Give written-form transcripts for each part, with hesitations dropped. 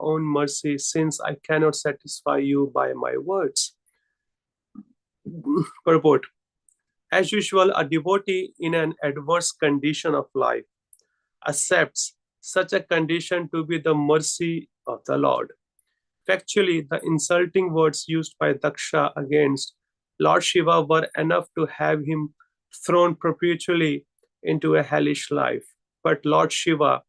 own mercy, since I cannot satisfy you by my words. Purport. As usual, a devotee in an adverse condition of life accepts such a condition to be the mercy of the Lord. Factually, the insulting words used by Daksha against Lord Shiva were enough to have him thrown perpetually into a hellish life. But Lord Shiva,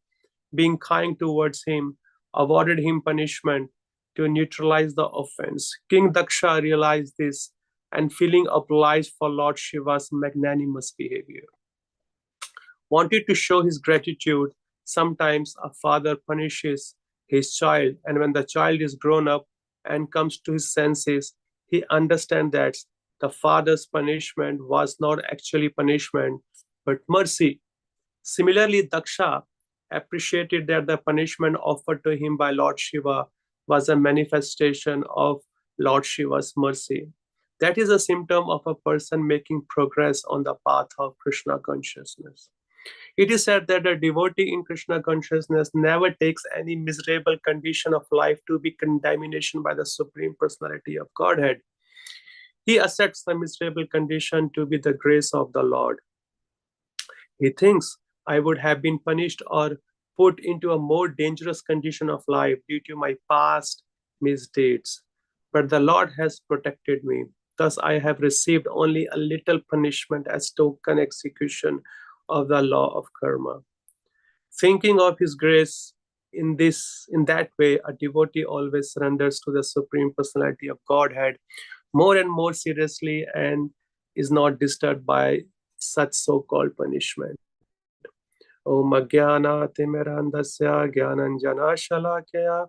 being kind towards him, awarded him punishment to neutralize the offense. King Daksha realized this and, feeling obliged for Lord Shiva's magnanimous behavior, wanted to show his gratitude. Sometimes a father punishes his child, and when the child is grown up and comes to his senses, he understands that the father's punishment was not actually punishment, but mercy. Similarly, Daksha appreciated that the punishment offered to him by Lord Shiva was a manifestation of Lord Shiva's mercy. That is a symptom of a person making progress on the path of Krishna consciousness. It is said that a devotee in Krishna consciousness never takes any miserable condition of life to be condemnation by the Supreme Personality of Godhead. He accepts the miserable condition to be the grace of the Lord. He thinks, I would have been punished or put into a more dangerous condition of life due to my past misdeeds. But the Lord has protected me. Thus, I have received only a little punishment as token execution of the law of karma. Thinking of his grace in that way, a devotee always surrenders to the Supreme Personality of Godhead more and more seriously and is not disturbed by such so-called punishment. Om Ajnana-timirandhasya Jnananjana-shalakaya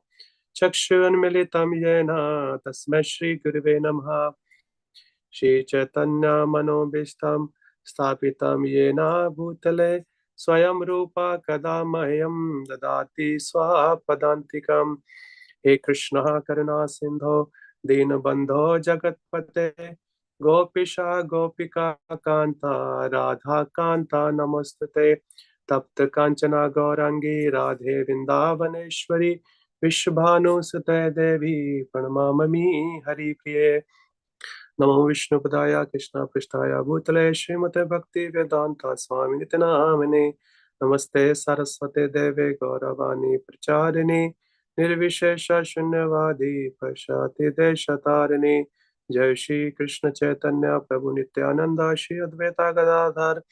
Chakshunmilitam Yena Tasmai Shri Gurave Namaha Shri Chaitanya Manobishtam Sthapitam Yena Bhutale Swayam Rupa Kadamahyam Dadati Swapadantikam. He Krishna Karuna Sindho Dinabandho Jagatpate Gopisha Gopika Kanta Radha Kanta Namastate Tapta Kanchana Gaurangi Radhe Vrindavaneshwari Vishbhanu Sute Devi Pranamami Hari Priye. Namo Vishnu Padaya Krishna Prishtaya Bhutale Srimate Bhakti Vedanta Swami Nitanamane Namaste Saraswate Deve Gauravani Pracharini Nirvishesha Shunyavadi Pashati Deshatarani. Jai Shri Krishna Chaitanya Prabhu Nityananda Shri Advaita Gadadhar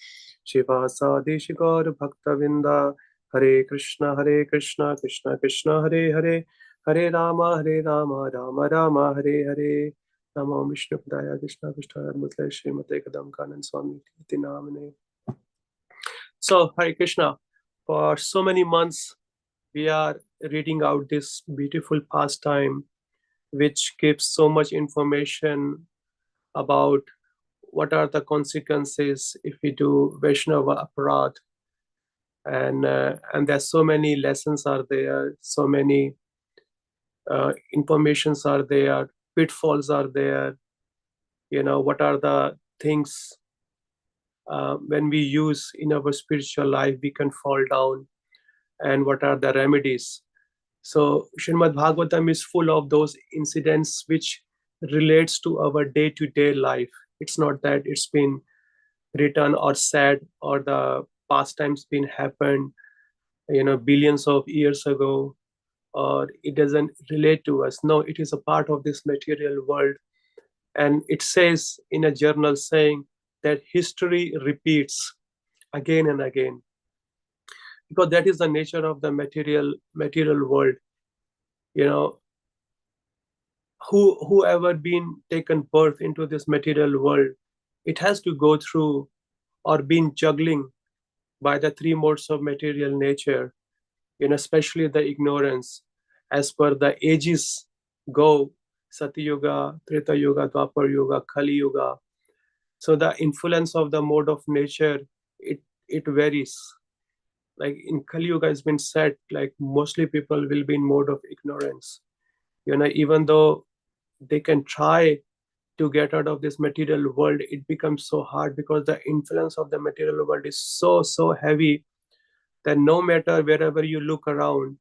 Shivasadi Shri Gaur Bhakta Vinda. Hare Krishna Krishna Krishna Hare Hare Hare Rama Rama Rama Hare Hare. Namo Vishnu Padaya Krishna Prishtaya Bhutale Srimate Kadamkanand Swami Iti Namane. So, Hare Krishna, for so many months we are reading out this beautiful pastime which gives so much information about what are the consequences if we do Vaishnava aparadh. And there's so many lessons are there, so many informations are there, pitfalls are there. You know, what are the things when we use in our spiritual life we can fall down, and what are the remedies. So Srimad Bhagavatam is full of those incidents which relates to our day-to-day life. It's not that it's been written or said or the pastimes been happened, you know, billions of years ago, or it doesn't relate to us. No, it is a part of this material world. And it says in a journal saying that history repeats again and again, because that is the nature of the material world. You know, whoever been taken birth into this material world, it has to go through or been juggling by the three modes of material nature, you know, especially the ignorance. As per the ages go, Satya Yuga, Treta Yuga, Dwapar Yuga, Kali Yuga. So the influence of the mode of nature, it varies. Like in Kali Yuga, it's been said, like mostly people will be in mode of ignorance. You know, even though they can try to get out of this material world, it becomes so hard because the influence of the material world is so heavy that no matter wherever you look around,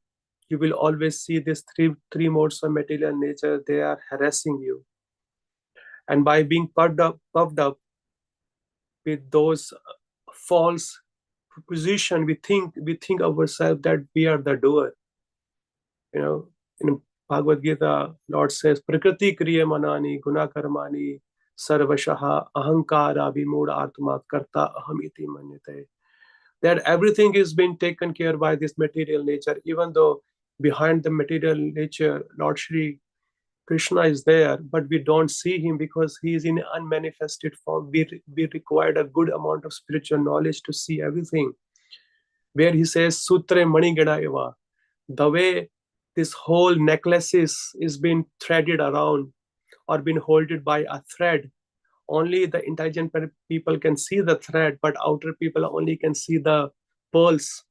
you will always see these three modes of material nature. They are harassing you, and by being puffed up with those false proposition, we think ourselves that we are the doer. In Bhagavad Gita, Lord says, Prakriti kriya manani guna karmani sarvashaha ahankara vimura atma karta aham iti manyate. That everything is being taken care by this material nature, even though behind the material nature, Lord Shri Krishna is there, but we don't see him because he is in unmanifested form. We required a good amount of spiritual knowledge to see everything. Where he says, Sutre Manigana Eva, the way this whole necklace is being threaded around or being holded by a thread. Only the intelligent people can see the thread, but outer people only can see the pearls.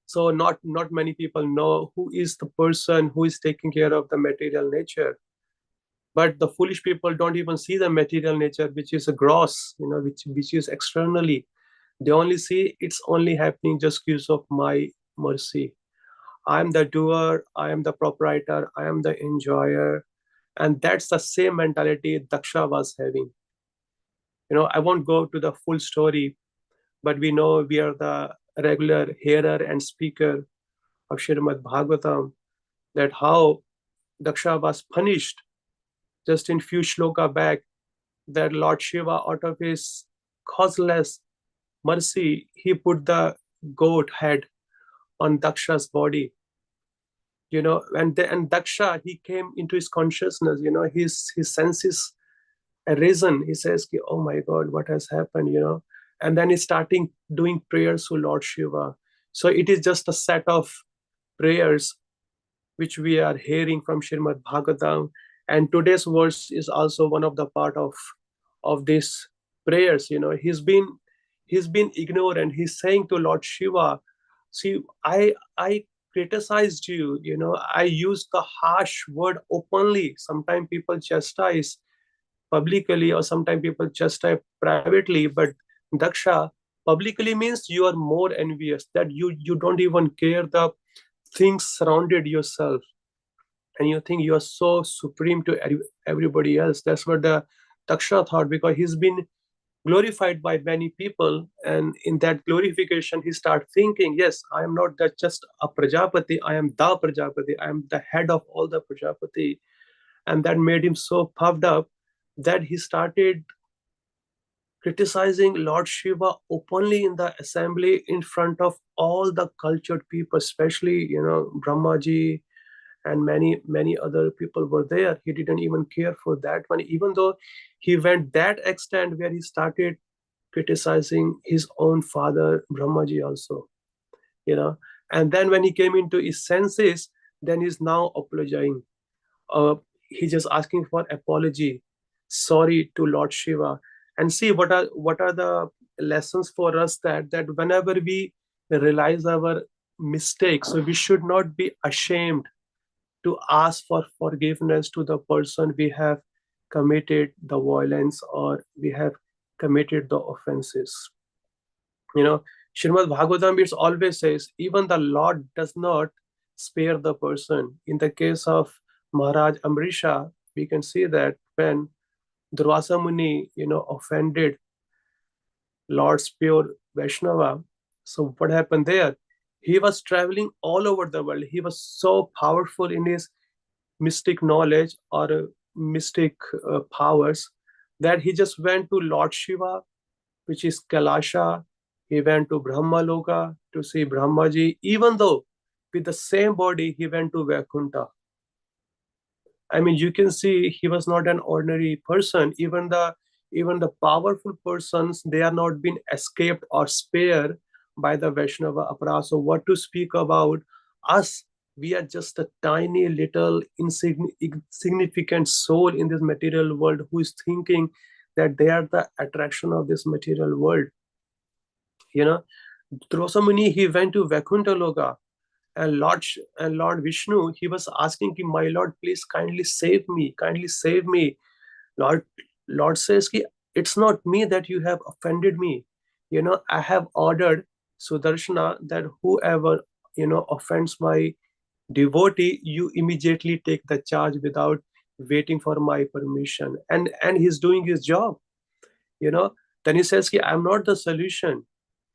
So not many people know who is the person who is taking care of the material nature. But the foolish people don't even see the material nature, which is a gross, which is externally. They only see it's only happening just because of my mercy. I am the doer, I am the proprietor, I am the enjoyer. And that's the same mentality Daksha was having. I won't go to the full story, but we know we are the regular hearer and speaker of Srimad Bhagavatam, that how Daksha was punished just in few shloka back, that Lord Shiva, out of his causeless mercy, he put the goat head on Daksha's body. And Daksha, he came into his consciousness, his senses arisen. He says, oh my God, what has happened, and then he's starting doing prayers to Lord Shiva. So it is just a set of prayers which we are hearing from Srimad Bhagavatam. And today's verse is also one of the part of these prayers. He's been ignorant. He's saying to Lord Shiva, see, I criticized you. I used the harsh word openly. Sometimes people chastise publicly, or sometimes people chastise privately. But Daksha, publicly means you are more envious, that you don't even care the things surrounded yourself, and you think you are so supreme to everybody else. That's what the Daksha thought, because he's been glorified by many people, and in that glorification he started thinking, yes, I am not just a Prajapati, I am the Prajapati, I am the head of all the Prajapati. And that made him so puffed up that he started criticizing Lord Shiva openly in the assembly in front of all the cultured people, especially Brahmaji and many other people were there. He didn't even care for that one, even though he went that extent where he started criticizing his own father Brahmaji also. And then when he came into his senses, then he's now apologizing. He's just asking for apology, sorry to Lord Shiva. And see, what are the lessons for us, that whenever we realize our mistakes, so we should not be ashamed to ask for forgiveness to the person we have committed the violence or we have committed the offenses. Srimad Bhagavatam, it always says, even the Lord does not spare the person. In the case of Maharaj Amrisha, we can see that when Durvasa Muni, offended Lord's pure Vaishnava, so what happened there? He was traveling all over the world. He was so powerful in his mystic knowledge or mystic powers, that he just went to Lord Shiva, which is Kailasha. He went to Brahmaloka to see Brahmaji, even though with the same body he went to Vaikuntha. I mean, you can see he was not an ordinary person. Even the powerful persons, they are not been escaped or spared by the Vaishnava aparat. So what to speak about us? We are just a tiny little insignificant soul in this material world who is thinking that they are the attraction of this material world. Durvasa Muni, he went to Vaikuntha Loka, and Lord Vishnu, he was asking him, my Lord, please kindly save me, kindly save me. Lord says, it's not me that you have offended me. I have ordered Sudarshana that whoever offends my devotee, you immediately take the charge without waiting for my permission. And he's doing his job. you know then he says, I'm not the solution.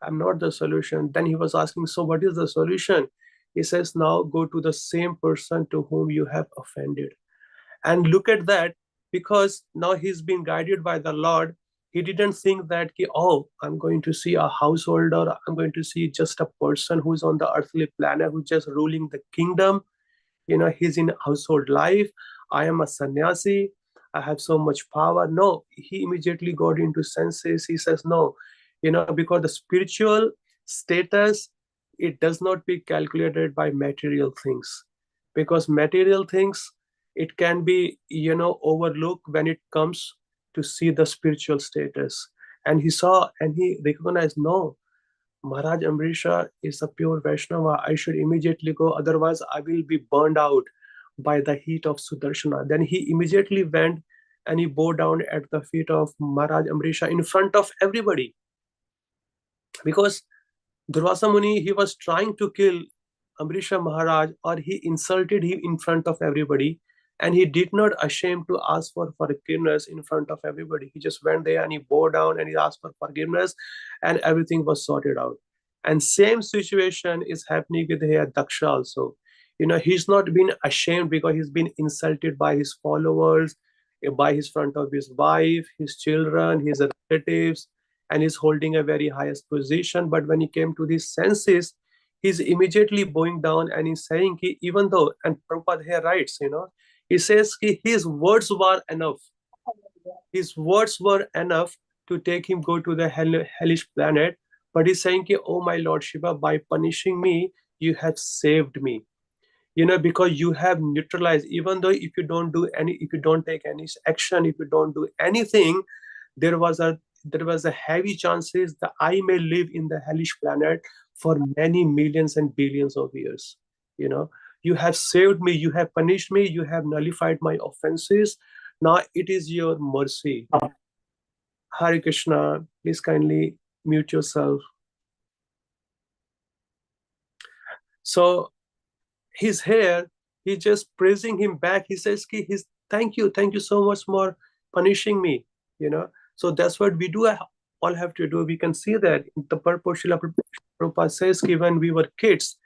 I'm not the solution. Then he was asking, so what is the solution? He says, now go to the same person to whom you have offended. And look at that, because now he's been guided by the Lord. He didn't think that, oh, I'm going to see a householder, I'm going to see just a person who's on the earthly planet, who's just ruling the kingdom. He's in household life. I am a sannyasi. I have so much power. No, he immediately got into senses. He says, no, because the spiritual status, it does not be calculated by material things. Because material things, it can be, overlooked when it comes to see the spiritual status. And he saw and he recognized, no, Maharaj Amrisha is a pure Vaishnava. I should immediately go, otherwise I will be burned out by the heat of Sudarshana. Then he immediately went and he bowed down at the feet of Maharaj Amrisha in front of everybody. Because Durvasa Muni, he was trying to kill Amrisha Maharaj, or he insulted him in front of everybody. And he did not ashamed to ask for forgiveness in front of everybody. He just went there and he bowed down and he asked for forgiveness, and everything was sorted out. And same situation is happening with here Daksha also. He's not been ashamed because he's been insulted by his followers, by his front of his wife, his children, his relatives, and he's holding a very highest position. But when he came to these senses, he's immediately bowing down and he's saying, even though, and Prabhupada here writes, he says his words were enough. His words were enough to take him go to the hellish planet. But he's saying, oh my Lord Shiva, by punishing me, you have saved me. Because you have neutralized, even though if you don't take any action, if you don't do anything, there was a heavy chances that I may live in the hellish planet for many millions and billions of years. You have saved me, you have punished me, you have nullified my offenses. Now it is your mercy. Hare Krishna, please kindly mute yourself. So he's here, he's just praising him back. He says, thank you so much for punishing me. So that's what we do all have to do. We can see that the purpose Srila Prabhupada says, when we were kids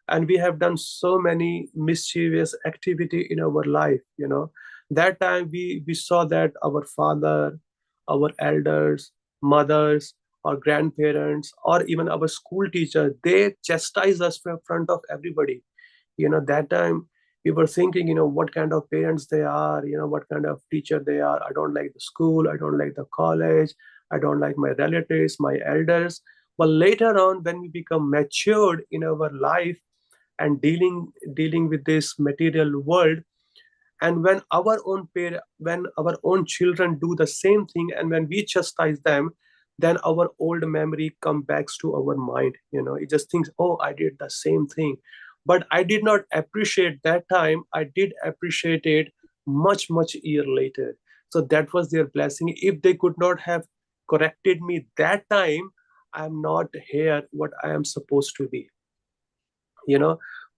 and we have done so many mischievous activity in our life, that time we saw that our father, our elders, mothers, or grandparents, or even our school teacher, they chastise us in front of everybody. That time we were thinking, what kind of parents they are, what kind of teacher they are. I don't like the school, I don't like the college, I don't like my relatives, my elders. But later on, when we become matured in our life and dealing with this material world, and when our own children do the same thing, and when we chastise them, then our old memory comes back to our mind. It just thinks, oh, I did the same thing. But I did not appreciate that time. I did appreciate it much year later. So that was their blessing. If they could not have corrected me that time, I'm not here what I am supposed to be.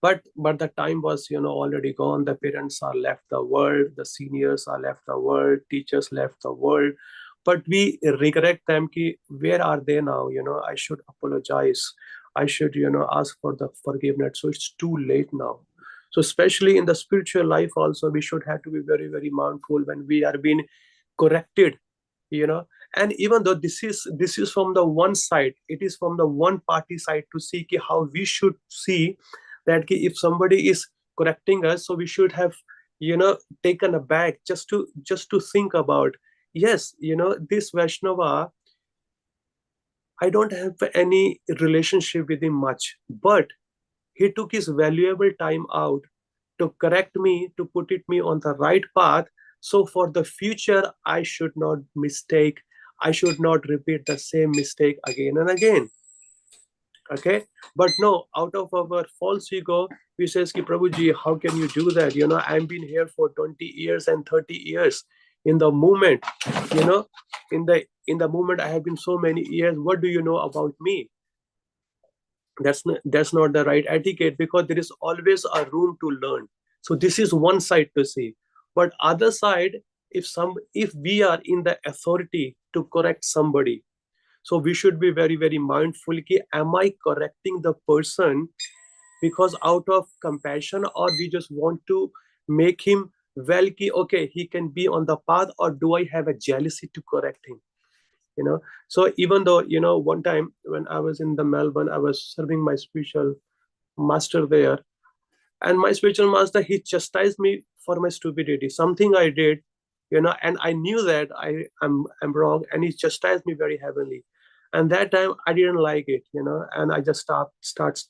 But the time was already gone. The parents are left the world, the seniors are left the world, teachers left the world. But we regret them. Where are they now? I should apologize, I should ask for the forgiveness. So it's too late now. So especially in the spiritual life also, we should have to be very mindful when we are being corrected. And even though this is from the one side, it is from the one party side to see how we should see that if somebody is correcting us, so we should have taken aback just to think about, yes, this Vaishnava, I don't have any relationship with him much, but he took his valuable time out to correct me, to put me on the right path. So for the future, I should not repeat the same mistake again and again. Okay, but no, out of our false ego, we says, Prabhuji, how can you do that? I've been here for 20 years and 30 years. In the moment, in the moment, I have been so many years. What do you know about me? That's not the right etiquette, because there is always a room to learn. So this is one side to see. But other side, if we are in the authority to correct somebody, so we should be very very mindful ki, am I correcting the person because out of compassion, or we just want to make him well ki, okay, he can be on the path, or do I have a jealousy to correct him? So even though, one time when I was in the Melbourne, I was serving my spiritual master there, and my spiritual master, he chastised me for my stupidity, something I did, and I knew that I'm wrong, and he chastised me very heavily. And that time I didn't like it, and I just starts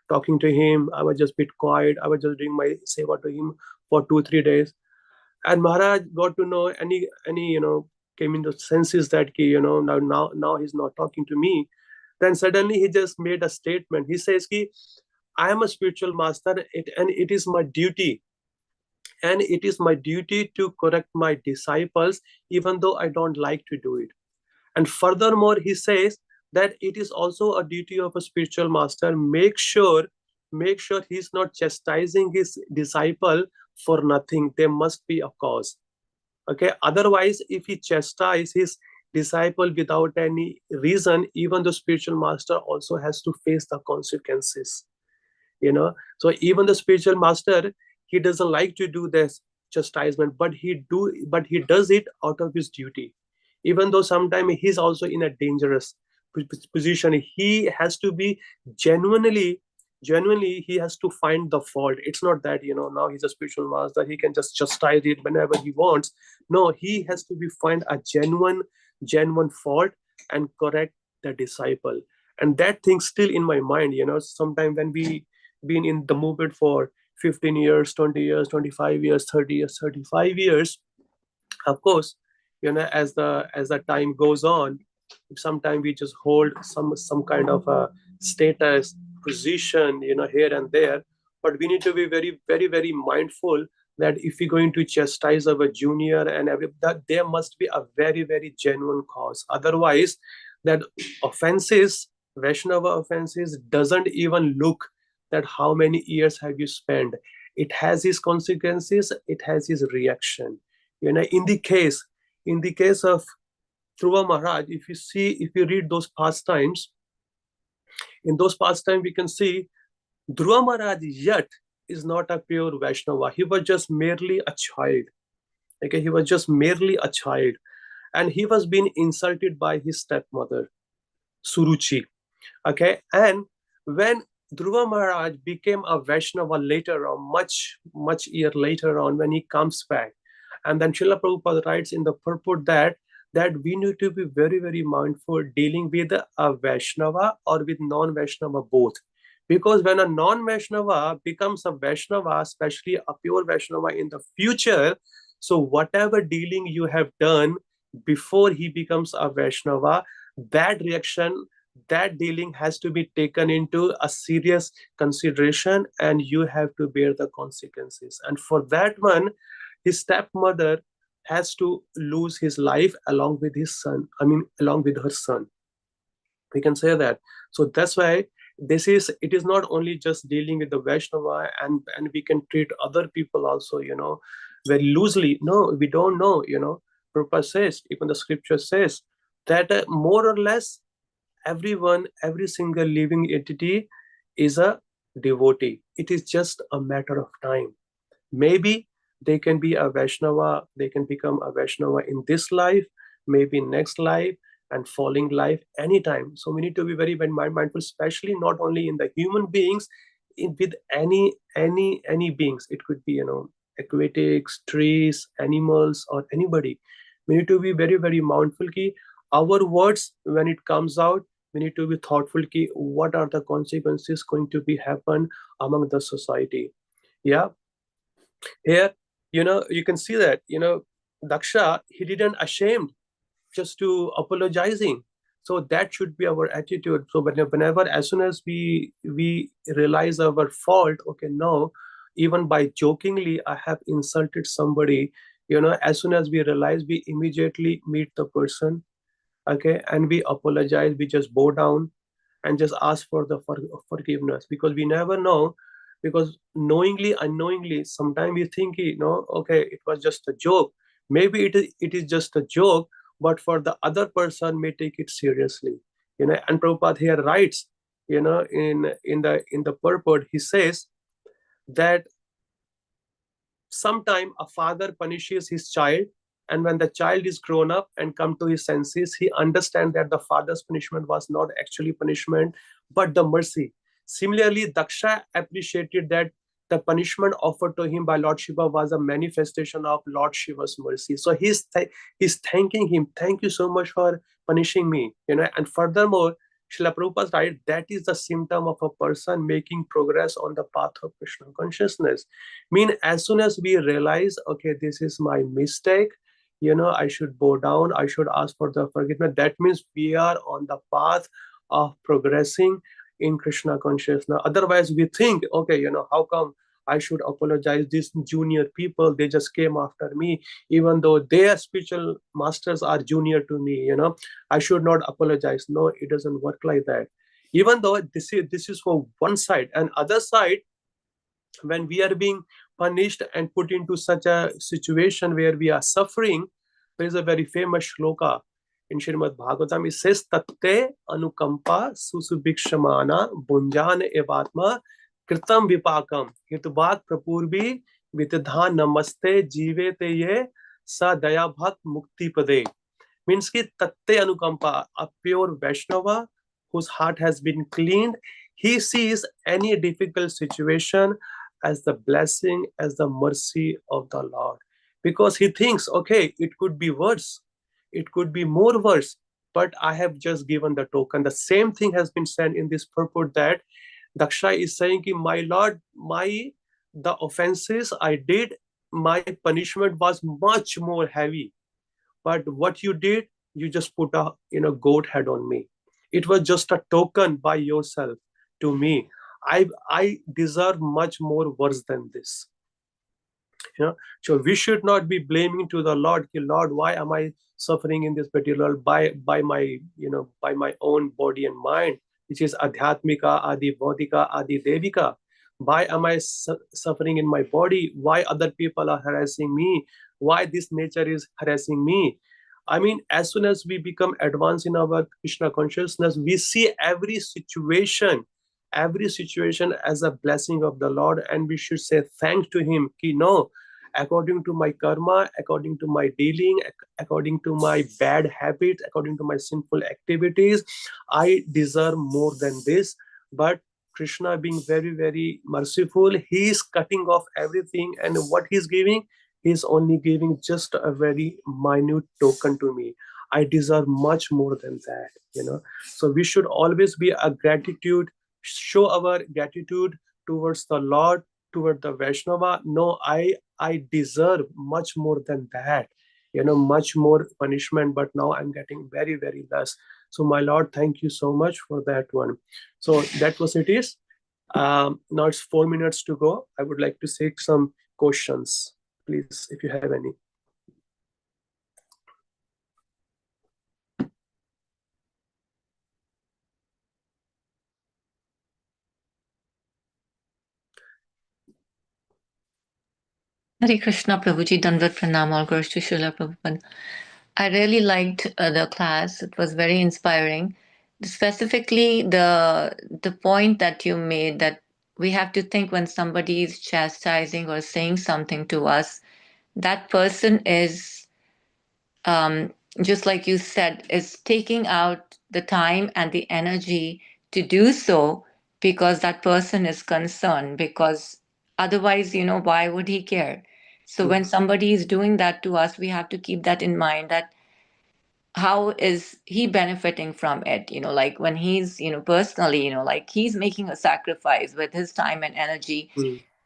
talking to him. I was just a bit quiet. I was just doing my seva to him for 2 3 days. And Maharaj got to know, any came into senses that now he's not talking to me. Then suddenly he just made a statement. He says ki, I am a spiritual master, and it is my duty, to correct my disciples, even though I don't like to do it. And furthermore, he says that it is also a duty of a spiritual master, make sure he's not chastising his disciple for nothing. There must be a cause. Okay, otherwise if he chastises his disciple without any reason, even the spiritual master also has to face the consequences. So even the spiritual master, he doesn't like to do this chastisement, but he does it out of his duty. Even though sometimes he's also in a dangerous position, he has to be genuinely he has to find the fault. It's not that now he's a spiritual master, he can just chastise it whenever he wants. No, he has to be find a genuine fault and correct the disciple. And that thing still in my mind. Sometime when we been in the movement for 15 years, 20 years, 25 years, 30 years, 35 years, of course, as the time goes on, sometimes we just hold some kind of a status position, here and there. But we need to be very very very mindful that if we're going to chastise our junior and that there must be a very very genuine cause. Otherwise, that offenses, Vaishnava offenses, doesn't even look that how many years have you spent. It has its consequences, it has its reaction. In the case of Dhruva Maharaj, if you read those pastimes, in those pastimes we can see Dhruva Maharaj yet is not a pure Vaishnava. He was just merely a child. Okay, he was just merely a child, and he was being insulted by his stepmother, Suruchi. Okay, and when Dhruva Maharaj became a Vaishnava later on, much year later on, when he comes back, and then Srila Prabhupada writes in the purport that we need to be very very mindful dealing with a Vaishnava or with non-Vaishnava both. Because when a non-Vaishnava becomes a Vaishnava, especially a pure Vaishnava in the future, so whatever dealing you have done before he becomes a Vaishnava, that reaction, that dealing has to be taken into a serious consideration, and you have to bear the consequences. And for that one, his stepmother has to lose his life along with his son, along with her son, we can say that. So that's why it is not only just dealing with the Vaishnava, and we can treat other people also very loosely. No, we don't know. Prabhupada says, even the scripture says that more or less everyone, every single living entity is a devotee. It is just a matter of time. Maybe they can be a Vaishnava, they can become a Vaishnava in this life, maybe next life, and falling life anytime. So we need to be very, very mindful, especially not only in the human beings, with any beings. It could be aquatics, trees, animals, or anybody. We need to be very, very mindful ki our words, when it comes out, we need to be thoughtful ki what are the consequences going to be happen among the society. Yeah, here you can see that Daksha, he didn't ashamed just to apologizing. So that should be our attitude. So whenever, as soon as we realize our fault, okay, no, even by jokingly I have insulted somebody, as soon as we realize, we immediately meet the person, okay, and we apologize, we just bow down, and just ask for the forgiveness, because we never know. Because knowingly, unknowingly, sometimes we think, okay, it was just a joke. Maybe it is just a joke, but for the other person may take it seriously. And Prabhupada here writes, in the purport, he says that sometime a father punishes his child, and when the child is grown up and come to his senses, he understands that the father's punishment was not actually punishment but the mercy. Similarly, Daksha appreciated that the punishment offered to him by Lord Shiva was a manifestation of Lord Shiva's mercy. So he's thanking him, thank you so much for punishing me. And furthermore, Srila Prabhupada writes, that is the symptom of a person making progress on the path of Krishna consciousness. Mean, as soon as we realize, okay, this is my mistake, I should bow down, I should ask for the forgiveness, that means we are on the path of progressing in Krishna consciousness. Otherwise we think, okay, how come I should apologize? These junior people, they just came after me, even though their spiritual masters are junior to me, I should not apologize. No, it doesn't work like that. Even though this is for one side, and other side, when we are being punished and put into such a situation where we are suffering, there is a very famous shloka in Srimad Bhagavatam. It says, Tatte anukampa susubhikshamana bunjan evatma kritam vipakam hitubhat prapurbi vitadhan namaste jivete ye sa daya bhakt mukti pade. Means ki tatte anukampa, a pure Vaishnava whose heart has been cleaned, he sees any difficult situation as the blessing, as the mercy of the Lord. Because he thinks, okay, it could be worse, it could be more worse, but I have just given the token. The same thing has been said in this purport, that Daksha is saying, my Lord, the offenses I did, my punishment was much more heavy. But what you did, you just put a goat head on me. It was just a token by yourself to me. I deserve much more worse than this. So we should not be blaming to the Lord, Lord, why am I suffering in this particular by my own body and mind, which is adhyatmika, adi bodhika, adi devika. Why am I suffering in my body? Why other people are harassing me? Why this nature is harassing me? I mean, as soon as we become advanced in our Krishna consciousness, we see every situation as a blessing of the Lord, and we should say thanks to him. No, according to my karma, according to my dealing, according to my bad habits, according to my sinful activities, I deserve more than this. But Krishna, being very, very merciful, he is cutting off everything, and what he's giving, he's only giving just a very minute token to me. I deserve much more than that. So we should always be a gratitude, show our gratitude towards the Lord, toward the Vaishnava. No, I deserve much more than that, much more punishment, but now I'm getting very, very less. So my Lord, thank you so much for that one. So that was it is. Now it's 4 minutes to go. I would like to take some questions, please, if you have any. Hare Krishna, Prabhuji, Dandavat Pranam, all goes to Srila Prabhupada. I really liked the class. It was very inspiring. Specifically, the point that you made, that we have to think when somebody is chastising or saying something to us, that person is, just like you said, is taking out the time and the energy to do so because that person is concerned. Because otherwise, why would he care? So when somebody is doing that to us, we have to keep that in mind, that how is he benefiting from it, like when he's personally, like he's making a sacrifice with his time and energy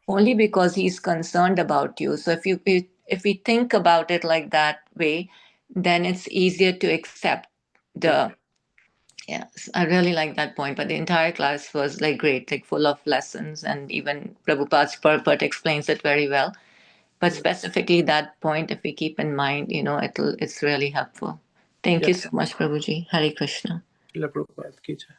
only because he's concerned about you. So if we think about it like that way, then it's easier to accept the. Yes, I really like that point. But the entire class was like great, like full of lessons, and even Prabhupada's purport explains it very well. But specifically that point, if we keep in mind, it's really helpful. Thank you so much, Prabhuji. Hare Krishna. Srila Prabhupada ki jai.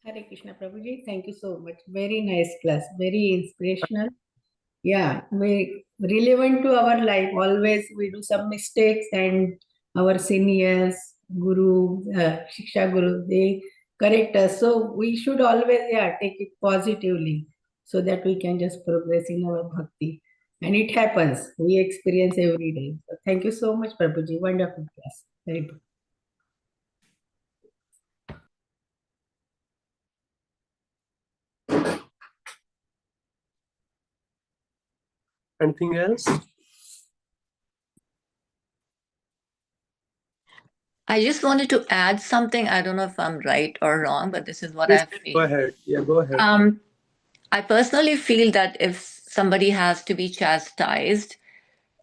Hare Krishna Prabhuji, thank you so much. Very nice class, very inspirational. Yeah, very relevant to our life. Always we do some mistakes, and our seniors, Guru, Shiksha Guru, they correct us. So we should always, yeah, take it positively so that we can just progress in our bhakti. And it happens. We experience every day. So thank you so much, Prabhuji. Wonderful class. Very good. Anything else? I just wanted to add something. I don't know if I'm right or wrong, but this is what Please I go feel. ahead. Yeah, go ahead. I personally feel that if somebody has to be chastised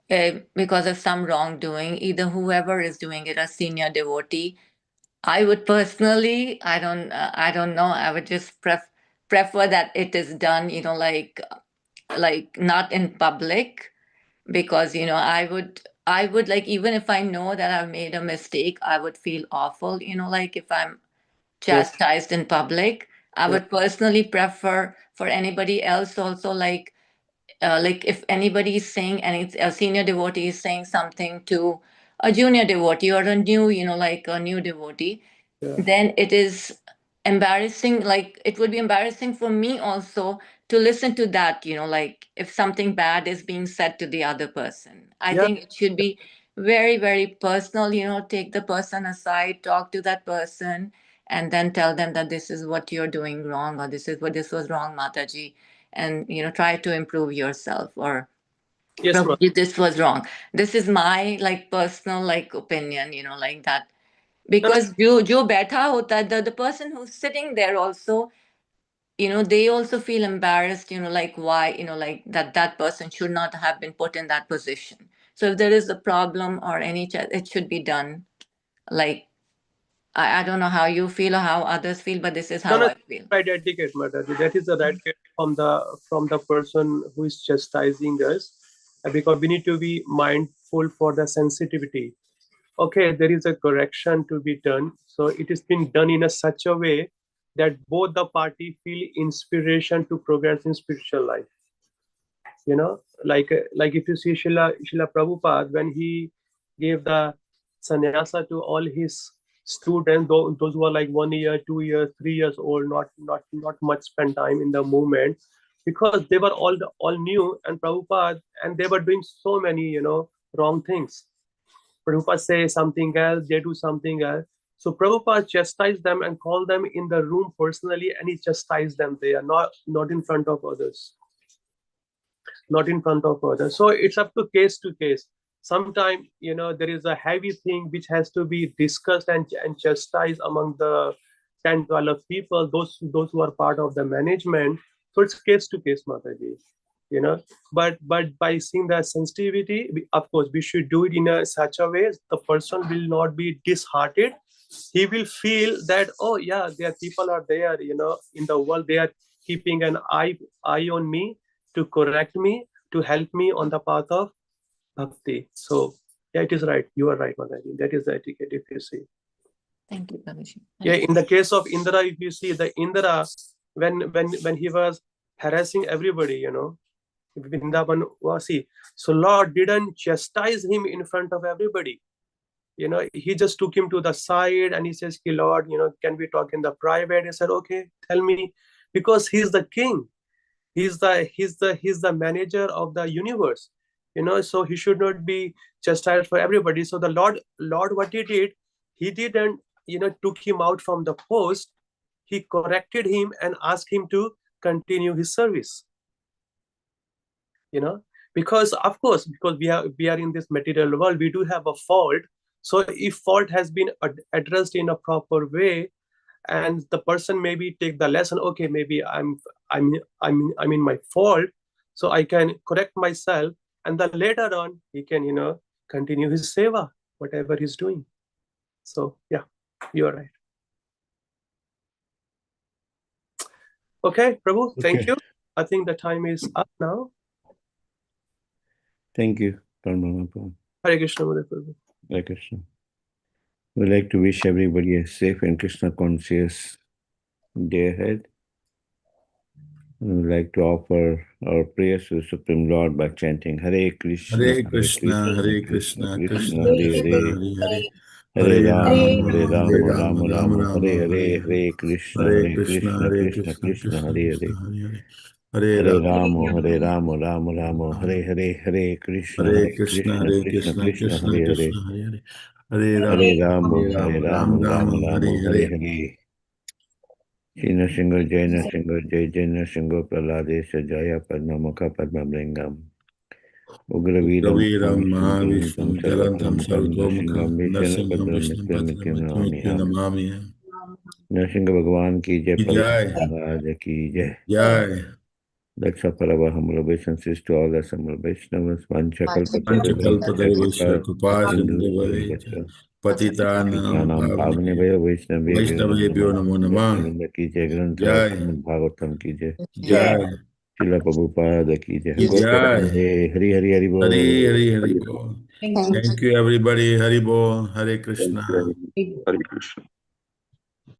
because of some wrongdoing, either whoever is doing it, a senior devotee, I would personally, I don't know, I would just prefer that it is done, like not in public, because I would like, even if I know that I've made a mistake, I would feel awful, like if I'm Yes. chastised in public. I Yeah. would personally prefer for anybody else also, like if anybody is saying, and it's a senior devotee is saying something to a junior devotee or a new, like a new devotee, Yeah. then it is embarrassing. Like it would be embarrassing for me also to listen to that, like if something bad is being said to the other person. I Yeah. think it should be very, very personal, take the person aside, talk to that person, and then tell them that this is what you're doing wrong, or this was wrong, Mataji, and try to improve yourself, or Yes, ma'am. Prabhuji, this was wrong. This is my like personal like opinion, like that, No, no, because jo baitha hota hai, the person who's sitting there also, they also feel embarrassed, like why, like that person should not have been put in that position. So if there is a problem or it should be done. Like I don't know how you feel or how others feel, but this is no, how no. I feel. Right etiquette, Mataji. That is the right etiquette from the person who is chastising us, because we need to be mindful for the sensitivity. Okay, there is a correction to be done, so it is been done in a such a way that both the party feel inspiration to progress in spiritual life. Like if you see Shila Prabhupada, when he gave the sannyasa to all his students, those who are like 1 year, 2 years, 3 years old, not much spent time in the movement, because they were all new, and Prabhupada, and they were doing so many wrong things. Prabhupada say something else, they do something else. So Prabhupada chastised them and called them in the room personally, and he chastised them there, not in front of others, not in front of others. So it's up to case. Sometimes there is a heavy thing which has to be discussed and chastised among the 10, 12 people, those who are part of the management. So it's case to case, Mataji. you know but by seeing the sensitivity, of course we should do it in a such a way the person will not be disheartened. He will feel that, oh yeah, there people are there, in the world, they are keeping an eye on me, to correct me, to help me on the path of bhakti. So yeah, it is right, you are right, Mataji. That is the etiquette, if you see. Thank you, Prabhuji. Yeah, in the case of Indra, if you see the Indra, when he was harassing everybody, Vrindavan Vasi. So Lord didn't chastise him in front of everybody. He just took him to the side and he says, Lord, can we talk in the private? He said, okay, tell me, because he's the king. He's the manager of the universe. So he should not be chastised for everybody. So the Lord, what he didn't, took him out from the post. He corrected him and asked him to continue his service. you know because of course, because we are in this material world, we do have a fault. So if fault has been addressed in a proper way, and the person maybe take the lesson, okay, maybe I'm in my fault, so I can correct myself, and then later on he can continue his seva, whatever he's doing. So yeah, you're right. Okay, Prabhu, thank you. I think the time is up now. Thank you, Paramahansa. Hare Krishna, Mother Prabhu. Hare Krishna. We'd like to wish everybody a safe and Krishna conscious day ahead. We would like to offer our prayers to the Supreme Lord by chanting Hare Krishna, Hare Krishna, Hare Krishna, Krishna, Krishna, Krishna Hare Krishna, Hare, Hare Hare, Hare Hare Rama, Rama, Hare Hare Rama, Rama, Rama Rama Rama, Rama, Hare Hare, Hare Hare, Hare Krishna, Hare Hare Krishna, Krishna, Hare Krishna Krishna, Krishna, Krishna Hare Hare, Krishna, Hare Hare, Hare Hare Rama, Rama, Hare Hare Rama, Rama, Rama Rama, Hare Hare, Hare Krishna, Hare Hare Krishna, Krishna, Hare Krishna Krishna, Krishna, Krishna Hare Hare, Krishna, Hare Hare, Hare Hare Rama, Rama, Hare Hare Rama, Rama, Ram Rama Rama, Rama, Hare Hare Hare, Hare. Shri Nrsimha Jai Nrsimha Jai Jai Nrsimha Praladesha Jaya Padmamukha Padmamlingam Ugraviram Kaviram Vishnu Jalantam Mahavishnu Sarvatam Jalantam Vitam Sarvatomukham Nrsimham Vishnu Narsingham Padram Vishnu Nityam Patramityamiti Namami Namami. Narasimha भगवान की जय, Ki प्रभु Jai, महाराज की जय. Jai. That's a Parabaham obeisance to all the Samal Vaishnavas, Panchakalpatarubhasya Vanchakalpatarubhasya, Kripa Sindhu Sindhuvaicha Vaivachya, Patitanam Patitanam Pavanebhyo Pavanebhaya Vaishnavebhyo Namo Vaishnavebhyo Namaha. Namo Namah. Bhaktivinoda की जय, ग्रंथ और Jai, Shrimad Bhagavatam की जय, Jai, श्रील प्रभुपाद की जय. Ki गो Jai. प्रेमानंदे Hari Hari Hari Hari बोल. Hari Hari Bol. Thank you. Thank you everybody. Hari Bol. Hare Krishna. Very good. Hare Krishna.